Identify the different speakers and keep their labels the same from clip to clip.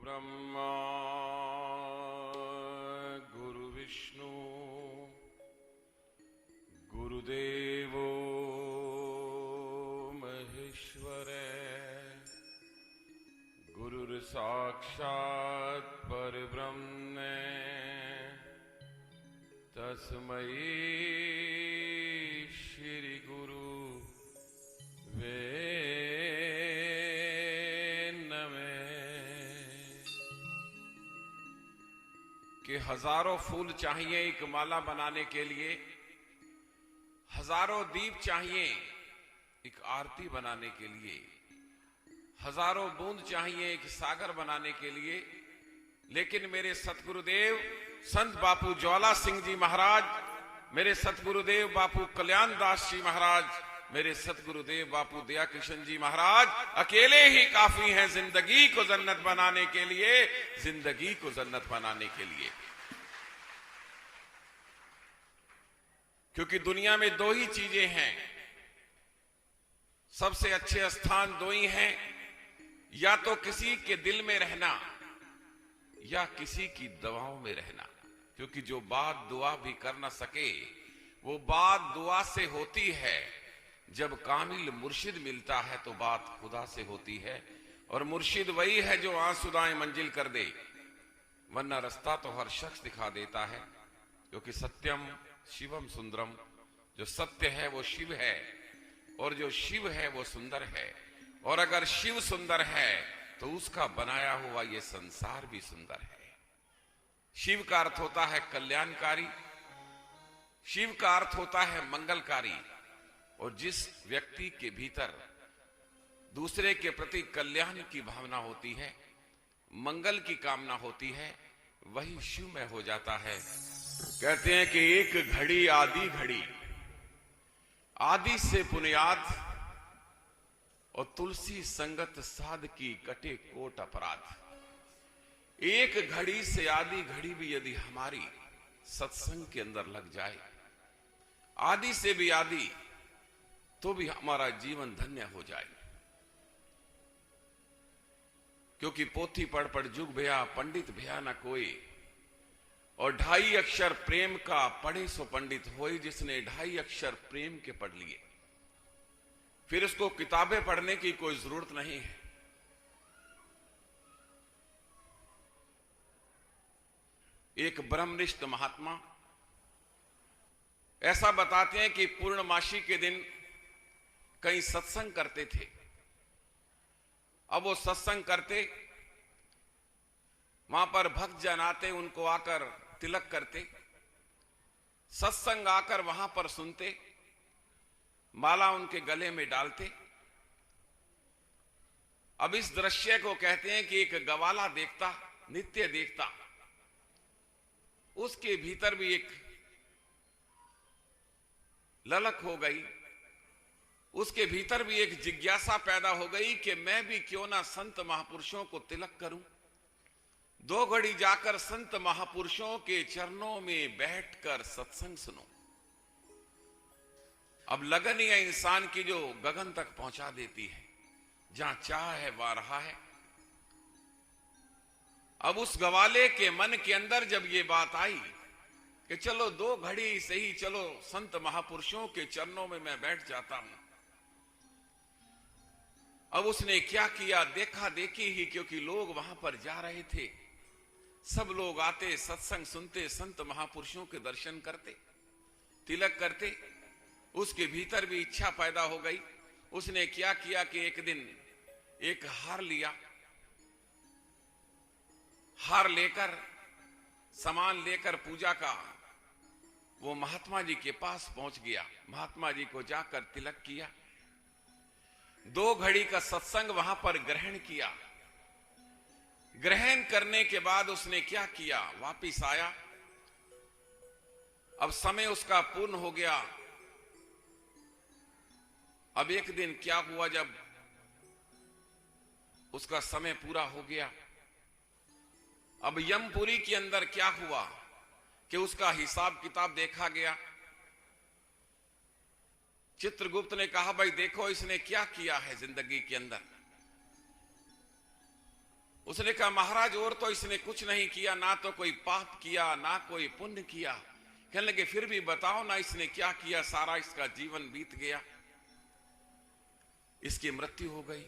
Speaker 1: ब्रह्मा गुरुविष्णु गुरुदेवो महेश्वर गुरुर्साक्षात् परब्रह्म तस्मै श्री गुरुवे कि हजारों फूल चाहिए एक माला बनाने के लिए, हजारों दीप चाहिए एक आरती बनाने के लिए, हजारों बूंद चाहिए एक सागर बनाने के लिए, लेकिन मेरे सतगुरुदेव संत बापू ज्वाला सिंह जी महाराज, मेरे सतगुरुदेव बापू कल्याण दास जी महाराज, मेरे सतगुरुदेव बापू दया किशन जी महाराज अकेले ही काफी हैं जिंदगी को जन्नत बनाने के लिए, जिंदगी को जन्नत बनाने के लिए। क्योंकि दुनिया में दो ही चीजें हैं, सबसे अच्छे स्थान दो ही हैं, या तो किसी के दिल में रहना या किसी की दवाओं में रहना। क्योंकि जो बात दुआ भी कर ना सके वो बात दुआ से होती है। जब कामिल मुर्शिद मिलता है तो बात खुदा से होती है, और मुर्शिद वही है जो आंसुदाएं मंजिल कर दे, वरना रास्ता तो हर शख्स दिखा देता है। क्योंकि सत्यम शिवम सुंदरम, जो सत्य है वो शिव है, और जो शिव है वो सुंदर है, और अगर शिव सुंदर है तो उसका बनाया हुआ ये संसार भी सुंदर है। शिव का अर्थ होता है कल्याणकारी, शिव का अर्थ होता है मंगलकारी, और जिस व्यक्ति के भीतर दूसरे के प्रति कल्याण की भावना होती है, मंगल की कामना होती है, वही शिवमय हो जाता है। कहते हैं कि एक घड़ी आदि घड़ी, आदि से बुनियाद, और तुलसी संगत साध की कटे कोट अपराध। एक घड़ी से आदि घड़ी भी यदि हमारी सत्संग के अंदर लग जाए, आदि से भी आदि, तो भी हमारा जीवन धन्य हो जाए। क्योंकि पोथी पढ़ पढ़ जुग भया पंडित भया न कोई, और 2.5 अक्षर प्रेम का पढ़े सो पंडित होए। जिसने 2.5 अक्षर प्रेम के पढ़ लिए फिर उसको किताबें पढ़ने की कोई जरूरत नहीं है। एक ब्रह्मनिष्ठ महात्मा ऐसा बताते हैं कि पूर्णमासी के दिन कहीं सत्संग करते थे। अब वो सत्संग करते, वहां पर भक्त जन आते, उनको आकर तिलक करते, सत्संग आकर वहां पर सुनते, माला उनके गले में डालते। अब इस दृश्य को कहते हैं कि एक गवाला देखता, नित्य देखता, उसके भीतर भी एक ललक हो गई, उसके भीतर भी एक जिज्ञासा पैदा हो गई कि मैं भी क्यों ना संत महापुरुषों को तिलक करूं, 2 घड़ी जाकर संत महापुरुषों के चरणों में बैठकर सत्संग सुनो। अब लगन ही है इंसान की जो गगन तक पहुंचा देती है, जहां चाह है वहां रहा है। अब उस गवाले के मन के अंदर जब ये बात आई कि चलो 2 घड़ी से ही चलो संत महापुरुषों के चरणों में मैं बैठ जाता हूं, अब उसने क्या किया, देखा देखी ही, क्योंकि लोग वहां पर जा रहे थे, सब लोग आते, सत्संग सुनते, संत महापुरुषों के दर्शन करते, तिलक करते। उसके भीतर भी इच्छा पैदा हो गई। उसने क्या किया कि एक दिन एक हार लिया, हार लेकर, सामान लेकर पूजा का, वो महात्मा जी के पास पहुंच गया, महात्मा जी को जाकर तिलक किया, 2 घड़ी का सत्संग वहां पर ग्रहण किया। ग्रहण करने के बाद उसने क्या किया, वापिस आया। अब समय उसका पूर्ण हो गया। अब एक दिन क्या हुआ, जब उसका समय पूरा हो गया, अब यमपुरी के अंदर क्या हुआ कि उसका हिसाब किताब देखा गया। चित्रगुप्त ने कहा, भाई देखो इसने क्या किया है जिंदगी के अंदर। उसने कहा महाराज और तो इसने कुछ नहीं किया, ना तो कोई पाप किया ना कोई पुण्य किया। कहने लगे फिर भी बताओ ना इसने क्या किया, सारा इसका जीवन बीत गया, इसकी मृत्यु हो गई।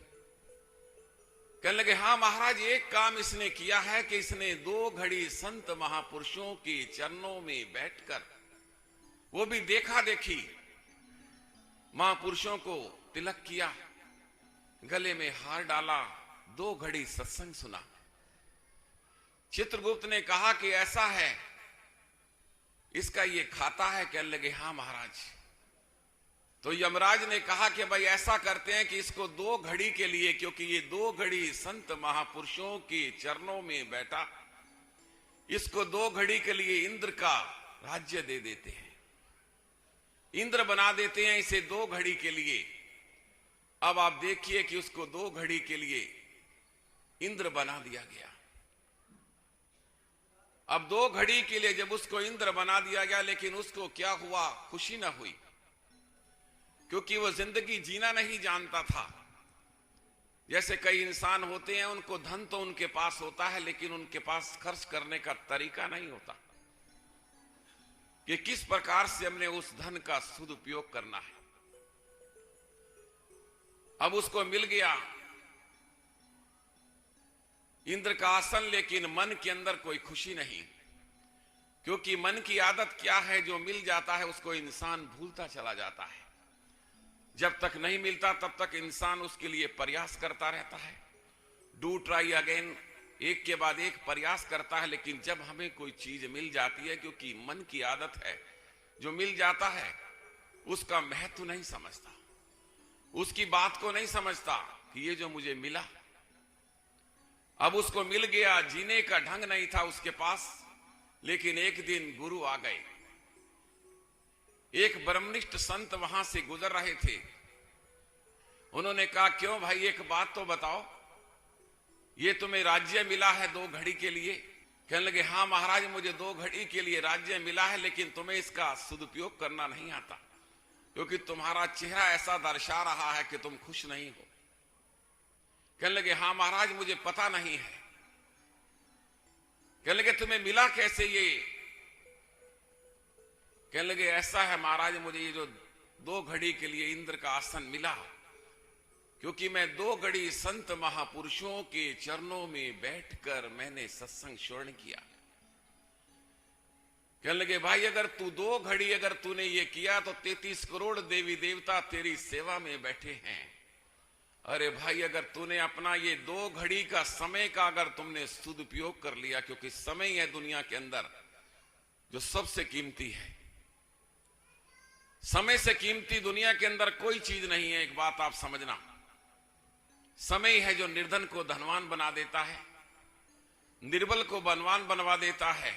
Speaker 1: कहने लगे हाँ महाराज एक काम इसने किया है कि इसने 2 घड़ी संत महापुरुषों के चरणों में बैठकर, वो भी देखा देखी, महापुरुषों को तिलक किया, गले में हार डाला, 2 घड़ी सत्संग सुना। चित्रगुप्त ने कहा कि ऐसा है, इसका ये खाता है? कहने लगे हाँ महाराज। तो यमराज ने कहा कि भाई ऐसा करते हैं कि इसको 2 घड़ी के लिए, क्योंकि ये 2 घड़ी संत महापुरुषों के चरणों में बैठा, इसको 2 घड़ी के लिए इंद्र का राज्य दे देते हैं, इंद्र बना देते हैं इसे 2 घड़ी के लिए। अब आप देखिए कि उसको 2 घड़ी के लिए इंद्र बना दिया गया। अब 2 घड़ी के लिए जब उसको इंद्र बना दिया गया, लेकिन उसको क्या हुआ, खुशी ना हुई, क्योंकि वो जिंदगी जीना नहीं जानता था। जैसे कई इंसान होते हैं, उनको धन तो उनके पास होता है, लेकिन उनके पास खर्च करने का तरीका नहीं होता कि किस प्रकार से हमने उस धन का सदुपयोग करना है। अब उसको मिल गया इंद्र का आसन, लेकिन मन के अंदर कोई खुशी नहीं, क्योंकि मन की आदत क्या है, जो मिल जाता है उसको इंसान भूलता चला जाता है। जब तक नहीं मिलता तब तक इंसान उसके लिए प्रयास करता रहता है, डू ट्राई अगेन, एक के बाद एक प्रयास करता है। लेकिन जब हमें कोई चीज मिल जाती है, क्योंकि मन की आदत है, जो मिल जाता है उसका महत्व नहीं समझता, उसकी बात को नहीं समझता कि ये जो मुझे मिला। अब उसको मिल गया, जीने का ढंग नहीं था उसके पास, लेकिन एक दिन गुरु आ गए। एक ब्रह्मनिष्ठ संत वहां से गुजर रहे थे। उन्होंने कहा क्यों भाई, एक बात तो बताओ, ये तुम्हें राज्य मिला है 2 घड़ी के लिए? कहने लगे हाँ महाराज मुझे 2 घड़ी के लिए राज्य मिला है, लेकिन तुम्हें इसका सदुपयोग करना नहीं आता, क्योंकि तुम्हारा चेहरा ऐसा दर्शा रहा है कि तुम खुश नहीं हो। कहने लगे हाँ महाराज मुझे पता नहीं है। कहने लगे तुम्हें मिला कैसे ये? कहने लगे ऐसा है महाराज, मुझे ये जो 2 घड़ी के लिए इंद्र का आसन मिला, क्योंकि मैं 2 घड़ी संत महापुरुषों के चरणों में बैठकर मैंने सत्संग श्रवण किया। कहने लगे भाई अगर तू 2 घड़ी अगर तूने ये किया तो 33 करोड़ देवी देवता तेरी सेवा में बैठे हैं। अरे भाई अगर तूने अपना ये 2 घड़ी का समय का अगर तुमने सदुपयोग कर लिया, क्योंकि समय है दुनिया के अंदर जो सबसे कीमती है, समय से कीमती दुनिया के अंदर कोई चीज नहीं है। एक बात आप समझना, समय है जो निर्धन को धनवान बना देता है, निर्बल को बलवान बनवा देता है,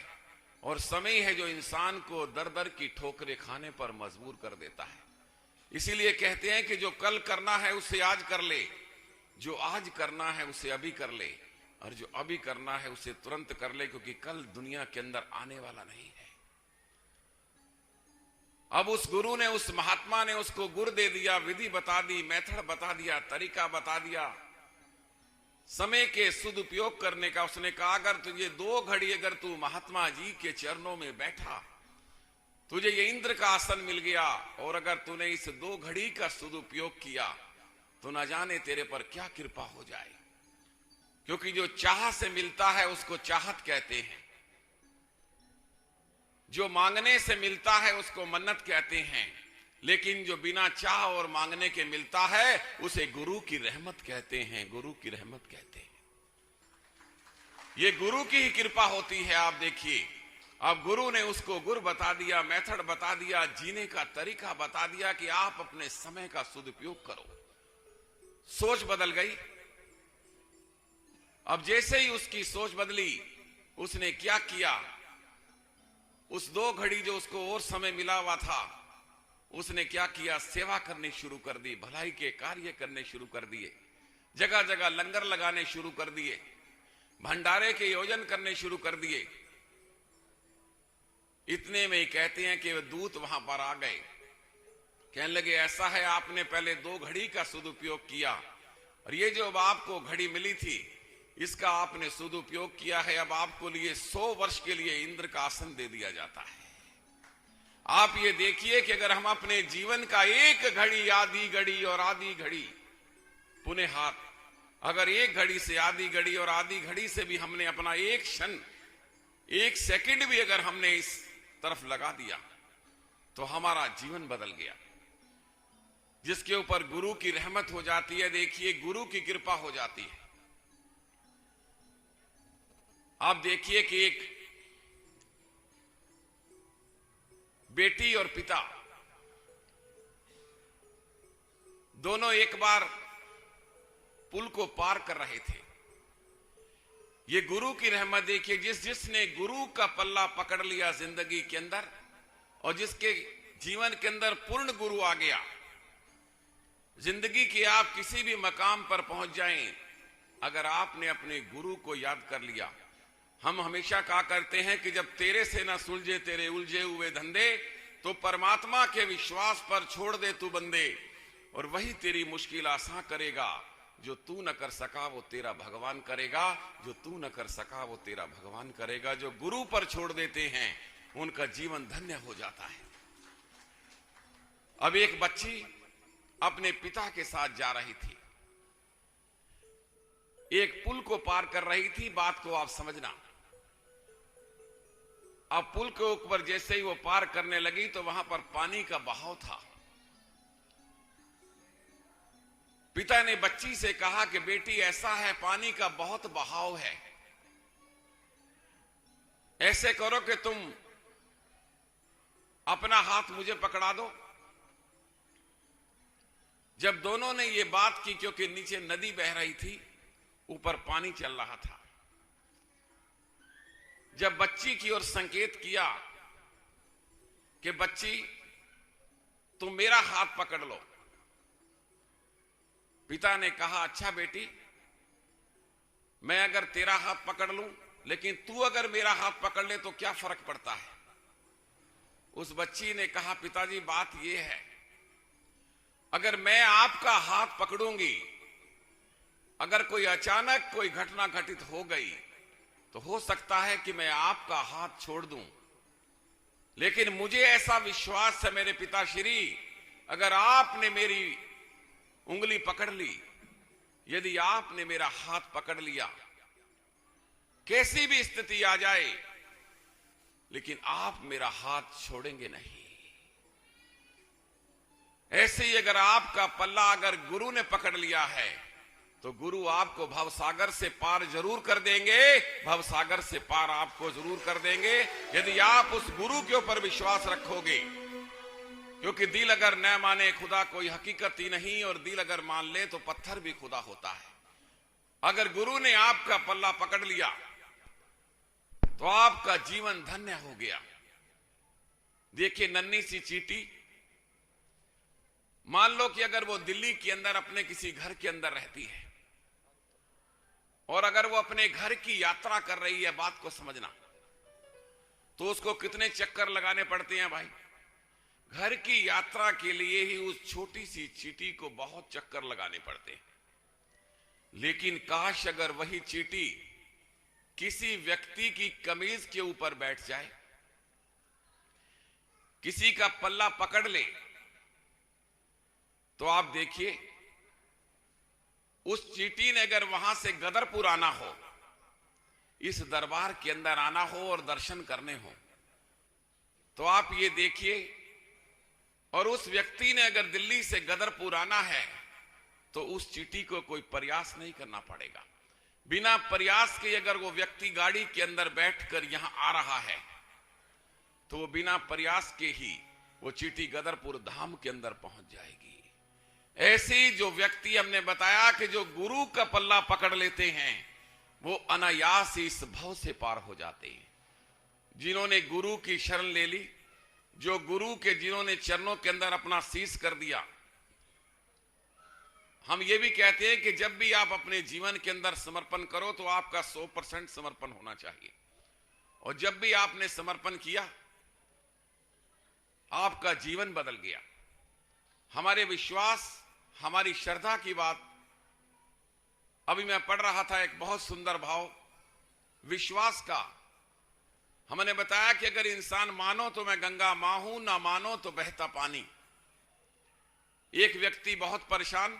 Speaker 1: और समय है जो इंसान को दर दर की ठोकरें खाने पर मजबूर कर देता है। इसीलिए कहते हैं कि जो कल करना है उसे आज कर ले, जो आज करना है उसे अभी कर ले, और जो अभी करना है उसे तुरंत कर ले, क्योंकि कल दुनिया के अंदर आने वाला नहीं है। अब उस गुरु ने, उस महात्मा ने उसको गुर दे दिया, विधि बता दी, मेथड बता दिया, तरीका बता दिया समय के सदुपयोग करने का। उसने कहा अगर तुझे 2 घड़ी अगर तू महात्मा जी के चरणों में बैठा, तुझे ये इंद्र का आसन मिल गया, और अगर तूने इस 2 घड़ी का सदुपयोग किया तो न जाने तेरे पर क्या कृपा हो जाए। क्योंकि जो चाह से मिलता है उसको चाहत कहते हैं, जो मांगने से मिलता है उसको मन्नत कहते हैं, लेकिन जो बिना चाह और मांगने के मिलता है उसे गुरु की रहमत कहते हैं, गुरु की रहमत कहते हैं। ये गुरु की ही कृपा होती है। आप देखिए, अब गुरु ने उसको गुर बता दिया, मेथड बता दिया, जीने का तरीका बता दिया कि आप अपने समय का सदुपयोग करो। सोच बदल गई। अब जैसे ही उसकी सोच बदली, उसने क्या किया, उस 2 घड़ी जो उसको और समय मिला हुआ था, उसने क्या किया, सेवा करनी शुरू कर दी, भलाई के कार्य करने शुरू कर दिए, जगह जगह लंगर लगाने शुरू कर दिए, भंडारे के योजन करने शुरू कर दिए। इतने में ही कहते हैं कि वे दूत वहां पर आ गए। कहने लगे ऐसा है, आपने पहले 2 घड़ी का सदुपयोग किया, और ये जो आपको घड़ी मिली थी इसका आपने सदुपयोग किया है, अब आपको लिए 100 वर्ष के लिए इंद्र का आसन दे दिया जाता है। आप ये देखिए कि अगर हम अपने जीवन का एक घड़ी, आधी घड़ी और आधी घड़ी पुनः हाथ, अगर एक घड़ी से आधी घड़ी और आधी घड़ी से भी हमने अपना एक क्षण, एक सेकंड भी अगर हमने इस तरफ लगा दिया तो हमारा जीवन बदल गया। जिसके ऊपर गुरु की रहमत हो जाती है, देखिए गुरु की कृपा हो जाती है। आप देखिए कि एक बेटी और पिता दोनों एक बार पुल को पार कर रहे थे। ये गुरु की रहमत देखिए, जिसने गुरु का पल्ला पकड़ लिया जिंदगी के अंदर और जिसके जीवन के अंदर पूर्ण गुरु आ गया, जिंदगी के आप किसी भी मकाम पर पहुंच जाएं, अगर आपने अपने गुरु को याद कर लिया। हम हमेशा कहा करते हैं कि जब तेरे से ना सुलझे तेरे उलझे हुए धंधे, तो परमात्मा के विश्वास पर छोड़ दे तू बंदे, और वही तेरी मुश्किल आसान करेगा। जो तू न कर सका वो तेरा भगवान करेगा, जो तू न कर सका वो तेरा भगवान करेगा। जो गुरु पर छोड़ देते हैं उनका जीवन धन्य हो जाता है। अब एक बच्ची अपने पिता के साथ जा रही थी, एक पुल को पार कर रही थी। बात को आप समझना। अब पुल के ऊपर जैसे ही वो पार करने लगी तो वहां पर पानी का बहाव था। पिता ने बच्ची से कहा कि बेटी ऐसा है, पानी का बहुत बहाव है, ऐसे करो कि तुम अपना हाथ मुझे पकड़ा दो। जब दोनों ने ये बात की, क्योंकि नीचे नदी बह रही थी, ऊपर पानी चल रहा था, जब बच्ची की ओर संकेत किया कि बच्ची तुम मेरा हाथ पकड़ लो, पिता ने कहा अच्छा बेटी, मैं अगर तेरा हाथ पकड़ लूं, लेकिन तू अगर मेरा हाथ पकड़ ले तो क्या फर्क पड़ता है। उस बच्ची ने कहा पिताजी बात यह है, अगर मैं आपका हाथ पकड़ूंगी, अगर कोई अचानक कोई घटना घटित हो गई तो हो सकता है कि मैं आपका हाथ छोड़ दूं, लेकिन मुझे ऐसा विश्वास है मेरे पिताश्री, अगर आपने मेरी उंगली पकड़ ली, यदि आपने मेरा हाथ पकड़ लिया, कैसी भी स्थिति आ जाए, लेकिन आप मेरा हाथ छोड़ेंगे नहीं। ऐसे ही अगर आपका पल्ला अगर गुरु ने पकड़ लिया है तो गुरु आपको भवसागर से पार जरूर कर देंगे, भवसागर से पार आपको जरूर कर देंगे, यदि आप उस गुरु के ऊपर विश्वास रखोगे। क्योंकि दिल अगर न माने खुदा कोई हकीकत ही नहीं, और दिल अगर मान ले तो पत्थर भी खुदा होता है। अगर गुरु ने आपका पल्ला पकड़ लिया तो आपका जीवन धन्य हो गया। देखिए नन्ही सी चींटी, मान लो कि अगर वो दिल्ली के अंदर अपने किसी घर के अंदर रहती है और अगर वो अपने घर की यात्रा कर रही है, बात को समझना, तो उसको कितने चक्कर लगाने पड़ते हैं भाई। घर की यात्रा के लिए ही उस छोटी सी चींटी को बहुत चक्कर लगाने पड़ते हैं। लेकिन काश अगर वही चींटी किसी व्यक्ति की कमीज के ऊपर बैठ जाए, किसी का पल्ला पकड़ ले, तो आप देखिए उस चींटी ने अगर वहां से गदरपुर आना हो, इस दरबार के अंदर आना हो और दर्शन करने हो, तो आप ये देखिए, और उस व्यक्ति ने अगर दिल्ली से गदरपुर आना है तो उस चींटी को कोई प्रयास नहीं करना पड़ेगा। बिना प्रयास के अगर वो व्यक्ति गाड़ी के अंदर बैठकर यहां आ रहा है तो वो बिना प्रयास के ही वो चींटी गदरपुर धाम के अंदर पहुंच जाएगी। ऐसे ही जो व्यक्ति हमने बताया कि जो गुरु का पल्ला पकड़ लेते हैं वो अनायास इस भव से पार हो जाते हैं। जिन्होंने गुरु की शरण ले ली, जो गुरु के जिन्होंने चरणों के अंदर अपना शीश कर दिया, हम ये भी कहते हैं कि जब भी आप अपने जीवन के अंदर समर्पण करो तो आपका 100% समर्पण होना चाहिए। और जब भी आपने समर्पण किया, आपका जीवन बदल गया। हमारे विश्वास, हमारी श्रद्धा की बात अभी मैं पढ़ रहा था एक बहुत सुंदर भाव विश्वास का। हमने बताया कि अगर इंसान मानो तो मैं गंगा मां हूं, ना मानो तो बहता पानी। एक व्यक्ति बहुत परेशान,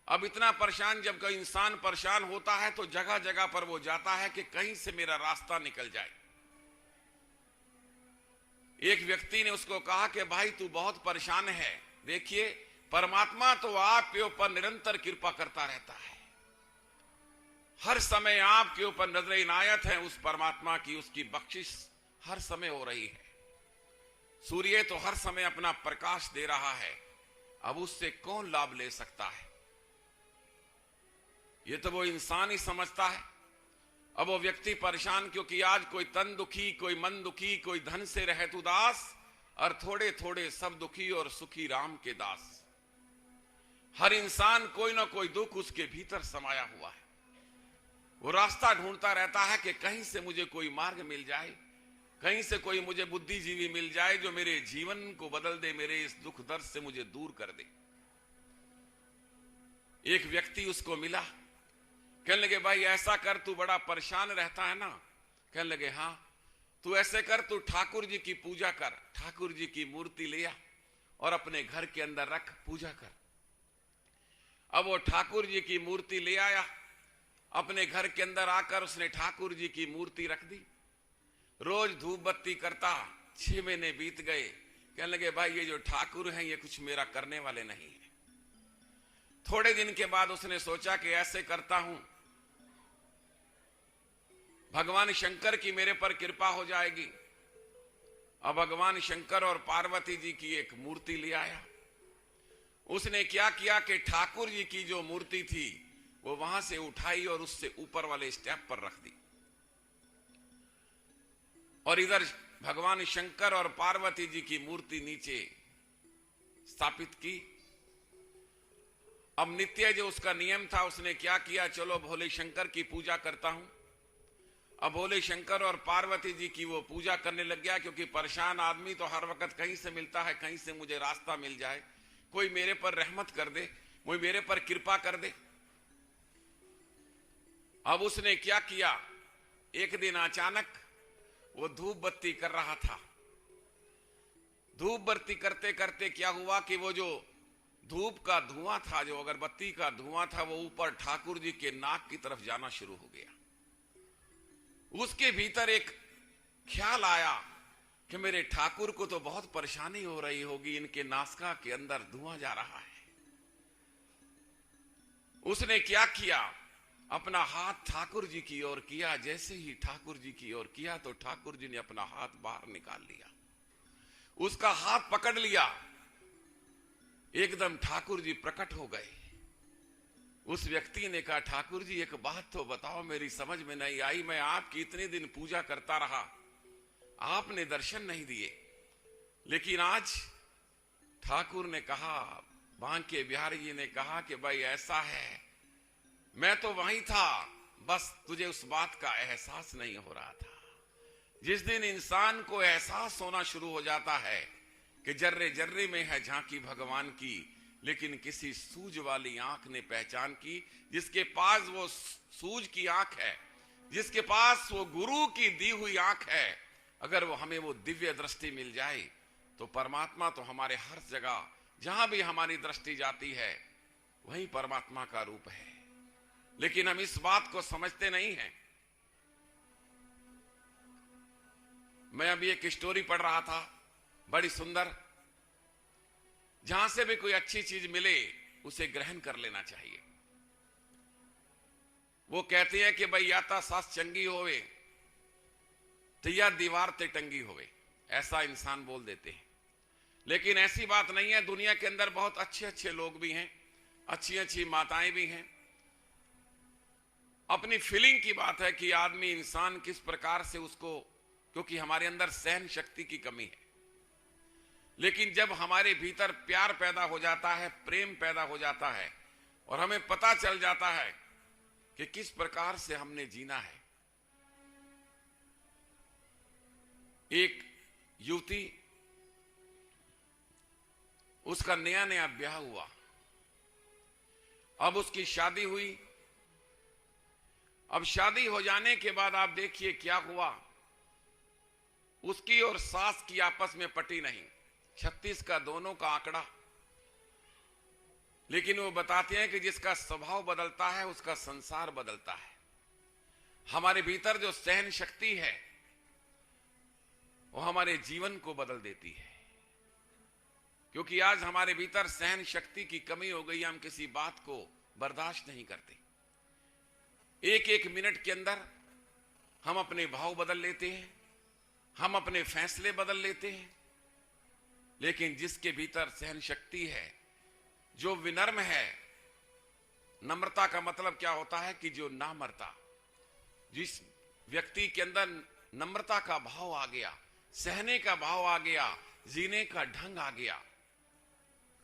Speaker 1: अब इतना परेशान, जब कोई इंसान परेशान होता है तो जगह जगह पर वो जाता है कि कहीं से मेरा रास्ता निकल जाए। एक व्यक्ति ने उसको कहा कि भाई तू बहुत परेशान है, देखिए परमात्मा तो आपके ऊपर निरंतर कृपा करता रहता है, हर समय आपके ऊपर नजर इनायत है उस परमात्मा की, उसकी बख्शिश हर समय हो रही है। सूर्य तो हर समय अपना प्रकाश दे रहा है, अब उससे कौन लाभ ले सकता है? ये तो वो इंसान ही समझता है। अब वो व्यक्ति परेशान, क्योंकि आज कोई तन दुखी, कोई मन दुखी, कोई धन से रहत उदास, और थोड़े थोड़े सब दुखी और सुखी राम के दास। हर इंसान कोई ना कोई दुख उसके भीतर समाया हुआ है। वो रास्ता ढूंढता रहता है कि कहीं से मुझे कोई मार्ग मिल जाए, कहीं से कोई मुझे बुद्धिजीवी मिल जाए जो मेरे जीवन को बदल दे, मेरे इस दुख दर्द से मुझे दूर कर दे। एक व्यक्ति उसको मिला, कहने लगे भाई ऐसा कर, तू बड़ा परेशान रहता है ना। कहने लगे हाँ। तू ऐसे कर, तू ठाकुर जी की पूजा कर, ठाकुर जी की मूर्ति ले आ और अपने घर के अंदर रख, पूजा कर। अब वो ठाकुर जी की मूर्ति ले आया, अपने घर के अंदर आकर उसने ठाकुर जी की मूर्ति रख दी। रोज धूप बत्ती करता, 6 महीने बीत गए। कहने लगे भाई ये जो ठाकुर हैं ये कुछ मेरा करने वाले नहीं है। थोड़े दिन के बाद उसने सोचा कि ऐसे करता हूं, भगवान शंकर की मेरे पर कृपा हो जाएगी। अब भगवान शंकर और पार्वती जी की एक मूर्ति ले आया। उसने क्या किया कि ठाकुर जी की जो मूर्ति थी वो वहां से उठाई और उससे ऊपर वाले स्टेप पर रख दी, और इधर भगवान शंकर और पार्वती जी की मूर्ति नीचे स्थापित की। अब नित्य जो उसका नियम था, उसने क्या किया, चलो भोले शंकर की पूजा करता हूं। अब भोले शंकर और पार्वती जी की वो पूजा करने लग गया, क्योंकि परेशान आदमी तो हर वक्त कहीं से मिलता है, कहीं से मुझे रास्ता मिल जाए, कोई मेरे पर रहमत कर दे, कोई मेरे पर कृपा कर दे। अब उसने क्या किया, एक दिन अचानक वो धूप बत्ती कर रहा था। धूप बत्ती करते करते क्या हुआ कि वो जो धूप का धुआं था, जो अगरबत्ती का धुआं था, वो ऊपर ठाकुर जी के नाक की तरफ जाना शुरू हो गया। उसके भीतर एक ख्याल आया कि मेरे ठाकुर को तो बहुत परेशानी हो रही होगी, इनके नासिका के अंदर धुआं जा रहा है। उसने क्या किया, अपना हाथ ठाकुर जी की ओर किया। जैसे ही ठाकुर जी की ओर किया तो ठाकुर जी ने अपना हाथ बाहर निकाल लिया, उसका हाथ पकड़ लिया। एकदम ठाकुर जी प्रकट हो गए। उस व्यक्ति ने कहा, ठाकुर जी एक बात तो बताओ, मेरी समझ में नहीं आई, मैं आपकी इतने दिन पूजा करता रहा, आपने दर्शन नहीं दिए, लेकिन आज ठाकुर ने कहा, बांके बिहारी जी ने कहा कि भाई ऐसा है, मैं तो वहीं था, बस तुझे उस बात का एहसास नहीं हो रहा था। जिस दिन इंसान को एहसास होना शुरू हो जाता है कि जर्रे जर्रे में है झांकी भगवान की, लेकिन किसी सूझ वाली आंख ने पहचान की, जिसके पास वो सूझ की आंख है, जिसके पास वो गुरु की दी हुई आंख है, अगर वो हमें वो दिव्य दृष्टि मिल जाए तो परमात्मा तो हमारे हर जगह, जहां भी हमारी दृष्टि जाती है, वही परमात्मा का रूप है। लेकिन हम इस बात को समझते नहीं हैं। मैं अभी एक स्टोरी पढ़ रहा था, बड़ी सुंदर। जहां से भी कोई अच्छी चीज मिले उसे ग्रहण कर लेना चाहिए। वो कहते हैं कि भाई या तो सास चंगी होवे तो या दीवार ते टंगी होवे, ऐसा इंसान बोल देते हैं। लेकिन ऐसी बात नहीं है। दुनिया के अंदर बहुत अच्छे अच्छे लोग भी हैं, अच्छी अच्छी माताएं भी हैं। अपनी फीलिंग की बात है कि आदमी, इंसान किस प्रकार से उसको, क्योंकि हमारे अंदर सहन शक्ति की कमी है। लेकिन जब हमारे भीतर प्यार पैदा हो जाता है, प्रेम पैदा हो जाता है, और हमें पता चल जाता है कि किस प्रकार से हमने जीना है। एक युवती, उसका नया नया ब्याह हुआ, अब उसकी शादी हुई, अब शादी हो जाने के बाद आप देखिए क्या हुआ, उसकी और सास की आपस में पटी नहीं। 36 का दोनों का आंकड़ा, लेकिन वो बताते हैं कि जिसका स्वभाव बदलता है उसका संसार बदलता है। हमारे भीतर जो सहन शक्ति है वो हमारे जीवन को बदल देती है, क्योंकि आज हमारे भीतर सहन शक्ति की कमी हो गई। हम किसी बात को बर्दाश्त नहीं करते। एक एक मिनट के अंदर हम अपने भाव बदल लेते हैं, हम अपने फैसले बदल लेते हैं। लेकिन जिसके भीतर सहन शक्ति है, जो विनम्र है, नम्रता का मतलब क्या होता है कि जो ना मरता, जिस व्यक्ति के अंदर नम्रता का भाव आ गया, सहने का भाव आ गया, जीने का ढंग आ गया,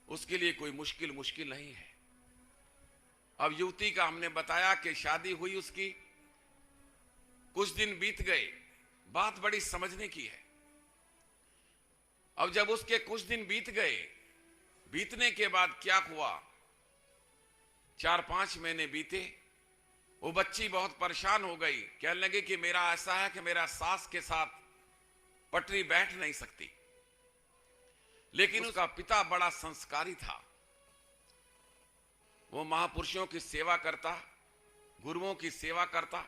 Speaker 1: उसके लिए कोई मुश्किल नहीं है। अब युवती का हमने बताया कि शादी हुई उसकी, कुछ दिन बीत गए, बात बड़ी समझने की है। अब जब उसके कुछ दिन बीत गए, बीतने के बाद क्या हुआ, 4-5 महीने बीते, वो बच्ची बहुत परेशान हो गई। कहने लगे कि मेरा ऐसा है कि मेरा सास के साथ पटरी बैठ नहीं सकती। लेकिन उसका पिता बड़ा संस्कारी था, वो महापुरुषों की सेवा करता, गुरुओं की सेवा करता।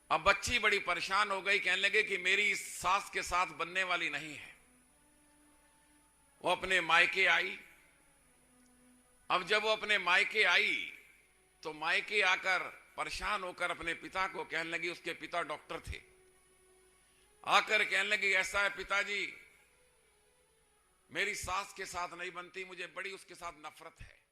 Speaker 1: अब बच्ची बड़ी परेशान हो गई, कहने लगे कि मेरी इस सास के साथ बनने वाली नहीं है। वो अपने मायके आई। अब जब वो अपने मायके आई तो मायके आकर परेशान होकर अपने पिता को कहने लगी, उसके पिता डॉक्टर थे, आकर कहने लगी ऐसा है पिताजी, मेरी सास के साथ नहीं बनती, मुझे बड़ी उसके साथ नफरत है।